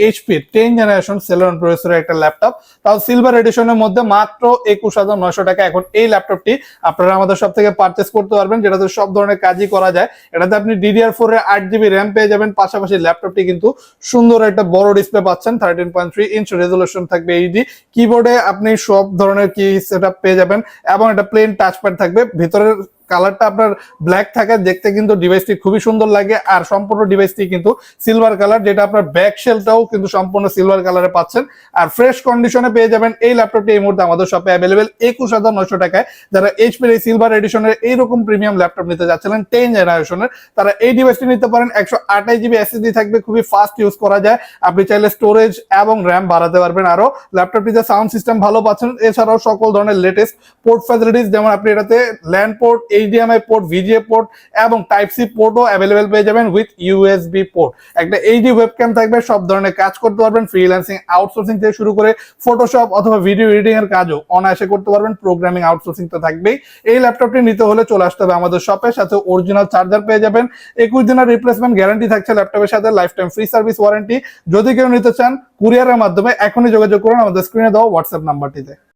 HP 10 generation Celeron প্রসেসরের একটা laptop, তাও সিলভার এডিশনের মধ্যে মাত্র 21,900 টাকা। এখন এই ল্যাপটপটি আপনারা আমাদের সব থেকে পারচেস করতে পারবেন, যেটাতে সব ধরনের কাজই করা যায়। এটাতে আপনি DDR4 এর 8GB র্যাম পেয়ে যাবেন, পাশাপাশি ল্যাপটপটি কিন্তু সুন্দর একটা বড় ডিসপ্লে পাচ্ছেন, 13.3 ইঞ্চ রেজলিউশন থাকবে এইচডি। কিবোর্ডে আপনি সব ধরনের কি সেটআপ পেয়ে যাবেন এবং একটা প্লেন টাচপ্যাড থাকবে। ভিতরের কালারটা আপনার ব্ল্যাক থাকে, দেখতে কিন্তু ডিভাইসটি খুবই সুন্দর লাগে। আর সম্পূর্ণ ডিভাইসটি কিন্তু সিলভার কালার, যেটা আপনার ব্যাক শেলটাও কিন্তু সম্পূর্ণ সিলভার কালারে পাচ্ছেন। আর ফ্রেশ কন্ডিশনে পেয়ে যাবেন এই ল্যাপটপটি এই মুহূর্তে আমাদের শপে অ্যাভেলেবেল 21,900 টাকায়। যারা এইচপির এই সিলভার এডিশনের এইরকম প্রিমিয়াম ল্যাপটপ নিতে যাচ্ছিলেন 10 জেনারেশনের, তারা এই ডিভাইসটি নিতে পারেন। 128GB এসএসডি থাকবে, খুবই ফাস্ট ইউজ করা যায়। আপনি চাইলে স্টোরেজ এবং র্যাম বাড়াতে পারবেন আরো। ল্যাপটপটিতে সাউন্ড সিস্টেম ভালো পাচ্ছেন, এছাড়াও সকল ধরনের লেটেস্ট পোর্ট ফ্যাসিলিটিস, যেমন আপনি এটাতে land port, HDMI port, VGA port এবং টাইপ সি পোর্টও অ্যাভেলেবেল পেয়ে যাবেন উইথ USB পোর্ট। একটা এইচডি ওয়েবক্যাম থাকবে, সব ধরনের কাজ করতে পারবেন। ফ্রিল্যান্সিং, আউটসোর্সিং থেকে শুরু করে ফটোশপ অথবা ভিডিও এডিটিং এর কাজও অনায়াসে করতে পারবেন। প্রোগ্রামিং, আউটসোর্সিং তো থাকবেই। এই ল্যাপটপটি নিতে হলে চলে আসতে হবে আমাদের শপে, সাথে অরিজিনাল চার্জার পেয়ে যাবেন। 21 দিনের রিপ্লেসমেন্ট গ্যারান্টি থাকছে ল্যাপটপের সাথে, life time free service warranty. যদি কেউ নিতে চান কুরিয়ারের মাধ্যমে এখনই যোগাযোগ করুন আমাদের স্ক্রিনে দেওয়া হোয়াটসঅ্যাপ নাম্বারটিতে।